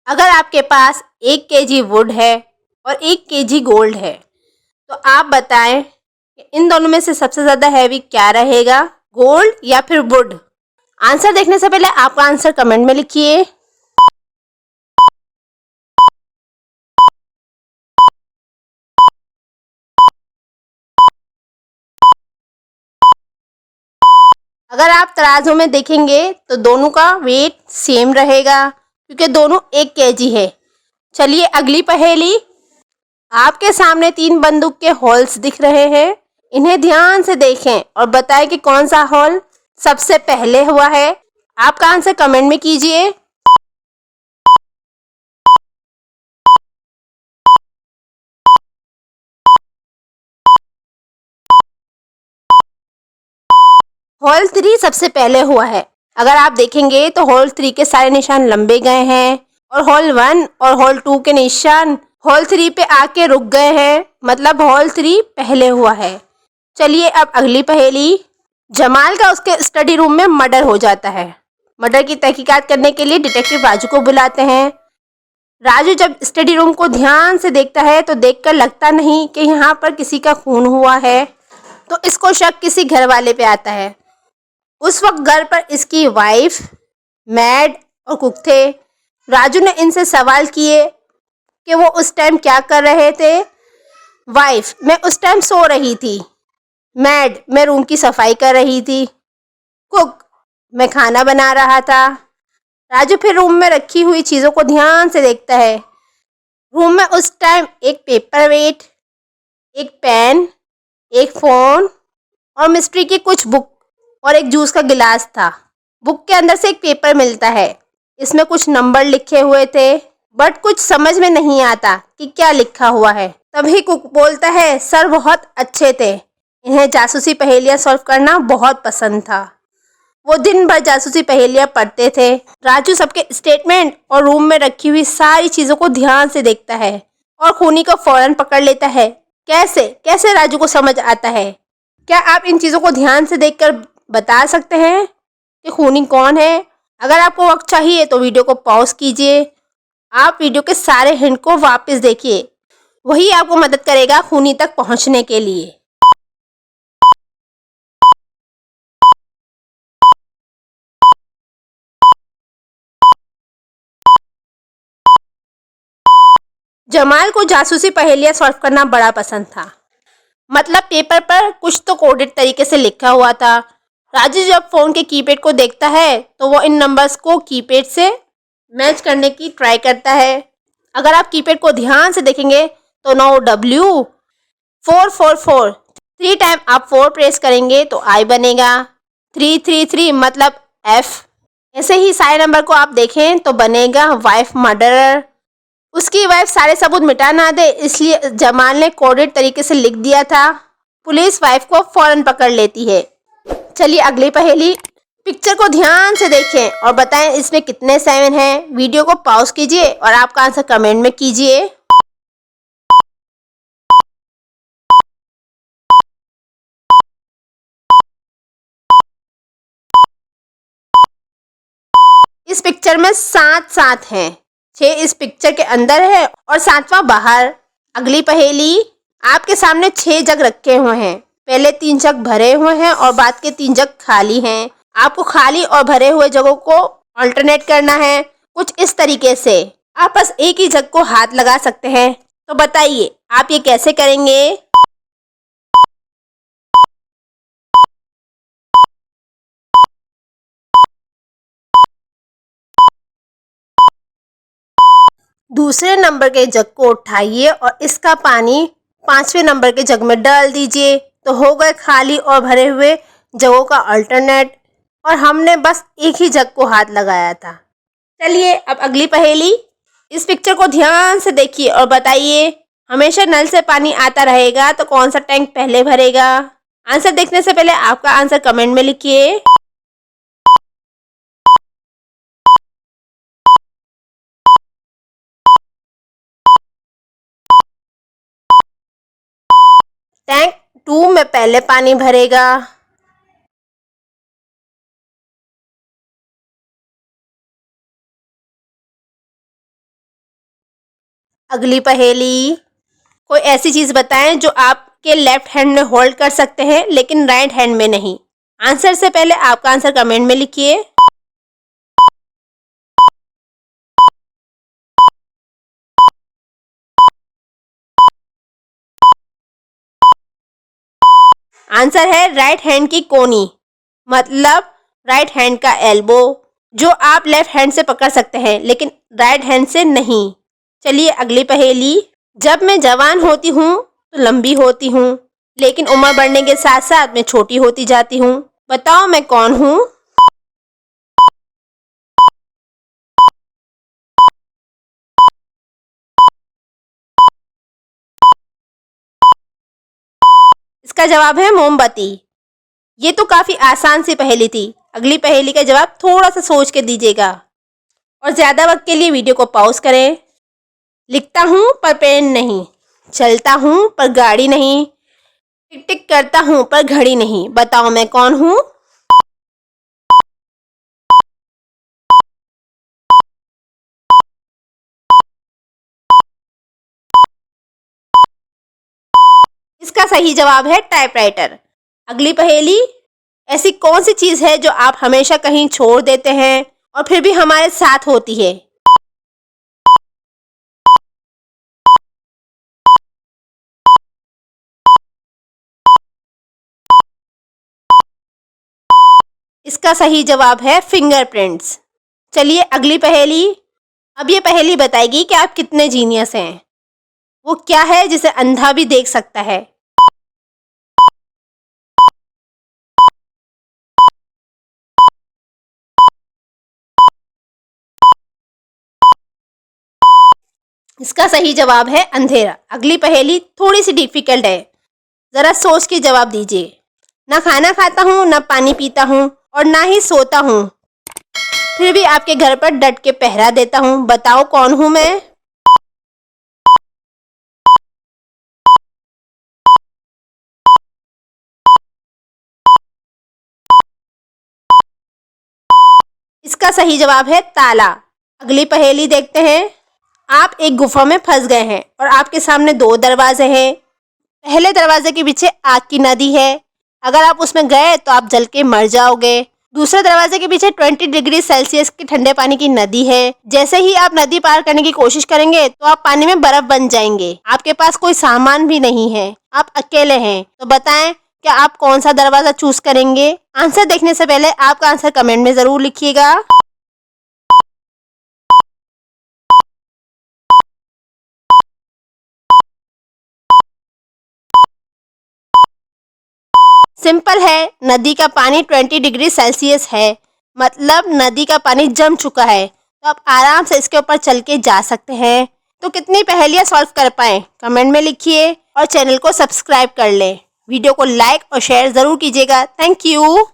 अगर आपके पास 1 kg would है और 1 kg गोल्ड है तो आप बताएं कि इन दोनों में से सबसे ज़्यादा हैवी क्या रहेगा, गोल्ड या फिर वुड? आंसर देखने से पहले आपका आंसर कमेंट में लिखिए। अगर आप तराजू में देखेंगे तो दोनों का वेट सेम रहेगा क्योंकि दोनों 1 kg है। चलिए अगली पहेली। आपके सामने 3 बंदूक के होल्स दिख रहे हैं। इन्हें ध्यान से देखें और बताएं कि कौन सा होल सबसे पहले हुआ है। आपका आंसर कमेंट में कीजिए। होल 3 सबसे पहले हुआ है। अगर आप देखेंगे तो होल 3 के सारे निशान लंबे गए हैं और होल 1 और होल 2 के निशान होल 3 पे आके रुक गए हैं, मतलब होल 3 पहले हुआ है। चलिए अब अगली पहेली। जमाल का उसके स्टडी रूम में मर्डर हो जाता है। मर्डर की तहकीकात करने के लिए डिटेक्टिव राजू को बुलाते हैं। राजू जब स्टडी रूम को ध्यान से देखता है तो देखकर लगता नहीं कि यहाँ पर किसी का खून हुआ है, तो इसको शक किसी घर वाले पे आता है। उस वक्त घर पर इसकी वाइफ, मैड और कुक थे। राजू ने इनसे सवाल किए कि वो उस टाइम क्या कर रहे थे। वाइफ: मैं उस टाइम सो रही थी। मैड: मैं रूम की सफाई कर रही थी। कुक: मैं खाना बना रहा था। राजू फिर रूम में रखी हुई चीज़ों को ध्यान से देखता है। रूम में उस टाइम एक पेपर वेट, एक पेन, एक फ़ोन और मिस्ट्री की कुछ बुक और एक जूस का गिलास था। बुक के अंदर से एक पेपर मिलता है। इसमें कुछ नंबर लिखे हुए थे, बट कुछ समझ में नहीं आता कि क्या लिखा हुआ है। तभी कुक बोलता है, सर बहुत अच्छे थे, इन्हें जासूसी पहेलियाँ सॉल्व करना बहुत पसंद था। वो दिन भर जासूसी पहेलियाँ पढ़ते थे। राजू सबके स्टेटमेंट और रूम में रखी हुई सारी चीज़ों को ध्यान से देखता है और खूनी को फौरन पकड़ लेता है। कैसे कैसे राजू को समझ आता है? क्या आप इन चीज़ों को ध्यान से देखकर बता सकते हैं कि खूनी कौन है? अगर आपको वक्त चाहिए तो वीडियो को पॉज कीजिए। आप वीडियो के सारे हिंट को वापस देखिए, वही आपको मदद करेगा खूनी तक पहुंचने के लिए। जमाल को जासूसी पहेलियाँ सॉल्व करना बड़ा पसंद था, मतलब पेपर पर कुछ तो कोडेड तरीके से लिखा हुआ था। राजू जब फ़ोन के कीपैड को देखता है तो वो इन नंबर्स को कीपैड से मैच करने की ट्राई करता है। अगर आप कीपैड को ध्यान से देखेंगे तो 9W444 3 टाइम आप 4 प्रेस करेंगे तो I बनेगा। 333 मतलब F। ऐसे ही सारे नंबर को आप देखें तो बनेगा वाइफ मर्डरर। उसकी वाइफ सारे सबूत मिटा ना दे, इसलिए जमाल ने कोडेड तरीके से लिख दिया था। पुलिस वाइफ को फौरन पकड़ लेती है। चलिए अगली पहेली। पिक्चर को ध्यान से देखें और बताएं इसमें कितने 7 हैं। वीडियो को पॉज कीजिए और आपका आंसर कमेंट में कीजिए। इस पिक्चर में 7 हैं। 6 इस पिक्चर के अंदर है और 7वां बाहर। अगली पहेली। आपके सामने 6 जग रखे हुए हैं। पहले 3 जग भरे हुए हैं और बाद के 3 जग खाली हैं। आपको खाली और भरे हुए जगहों को अल्टरनेट करना है, कुछ इस तरीके से। आप बस एक ही जग को हाथ लगा सकते हैं, तो बताइए आप ये कैसे करेंगे? दूसरे नंबर के जग को उठाइए और इसका पानी 5वें नंबर के जग में डाल दीजिए, तो हो गए खाली और भरे हुए जगहों का अल्टरनेट। और हमने बस एक ही जग को हाथ लगाया था। चलिए अब अगली पहेली। इस पिक्चर को ध्यान से देखिए और बताइए, हमेशा नल से पानी आता रहेगा तो कौन सा टैंक पहले भरेगा? आंसर देखने से पहले आपका आंसर कमेंट में लिखिए। टैंक 2 में पहले पानी भरेगा। अगली पहेली, कोई ऐसी चीज बताएं जो आपके लेफ्ट हैंड में होल्ड कर सकते हैं लेकिन राइट हैंड में नहीं। आंसर से पहले आपका आंसर कमेंट में लिखिए। आंसर है राइट हैंड की कोनी, मतलब राइट हैंड का एल्बो, जो आप लेफ्ट हैंड से पकड़ सकते हैं लेकिन राइट हैंड से नहीं। चलिए अगली पहेली, जब मैं जवान होती हूँ तो लंबी होती हूँ, लेकिन उम्र बढ़ने के साथ साथ मैं छोटी होती जाती हूँ। बताओ मैं कौन हूँ? इसका जवाब है मोमबत्ती। ये तो काफी आसान सी पहेली थी। अगली पहेली का जवाब थोड़ा सा सोच के दीजिएगा और ज्यादा वक्त के लिए वीडियो को पॉज करें। लिखता हूँ पर पेन नहीं, चलता हूँ पर गाड़ी नहीं, टिक टिक करता हूँ पर घड़ी नहीं। बताओ मैं कौन हूँ? इसका सही जवाब है टाइपराइटर। अगली पहेली, ऐसी कौन सी चीज है जो आप हमेशा कहीं छोड़ देते हैं और फिर भी हमारे साथ होती है? इसका सही जवाब है फिंगरप्रिंट्स। चलिए अगली पहेली, अब ये पहेली बताएगी कि आप कितने जीनियस हैं। वो क्या है जिसे अंधा भी देख सकता है? इसका सही जवाब है अंधेरा। अगली पहेली थोड़ी सी डिफिकल्ट है, जरा सोच के जवाब दीजिए। ना खाना खाता हूँ, ना पानी पीता हूँ और ना ही सोता हूँ, फिर भी आपके घर पर डट के पहरा देता हूँ। बताओ कौन हूँ मैं? इसका सही जवाब है ताला। अगली पहेली देखते हैं। आप एक गुफा में फंस गए हैं और आपके सामने दो दरवाजे हैं। पहले दरवाजे के पीछे आग की नदी है, अगर आप उसमें गए तो आप जल के मर जाओगे। दूसरे दरवाजे के पीछे 20 डिग्री सेल्सियस की ठंडे पानी की नदी है। जैसे ही आप नदी पार करने की कोशिश करेंगे तो आप पानी में बर्फ बन जाएंगे। आपके पास कोई सामान भी नहीं है, आप अकेले हैं। तो बताएं क्या आप कौन सा दरवाजा चूज करेंगे? आंसर देखने से पहले आपका आंसर कमेंट में जरूर लिखिएगा। सिंपल है, नदी का पानी 20 डिग्री सेल्सियस है, मतलब नदी का पानी जम चुका है, तो आप आराम से इसके ऊपर चल के जा सकते हैं। तो कितनी पहेलियां सॉल्व कर पाए कमेंट में लिखिए और चैनल को सब्सक्राइब कर लें। वीडियो को लाइक और शेयर जरूर कीजिएगा। Thank you.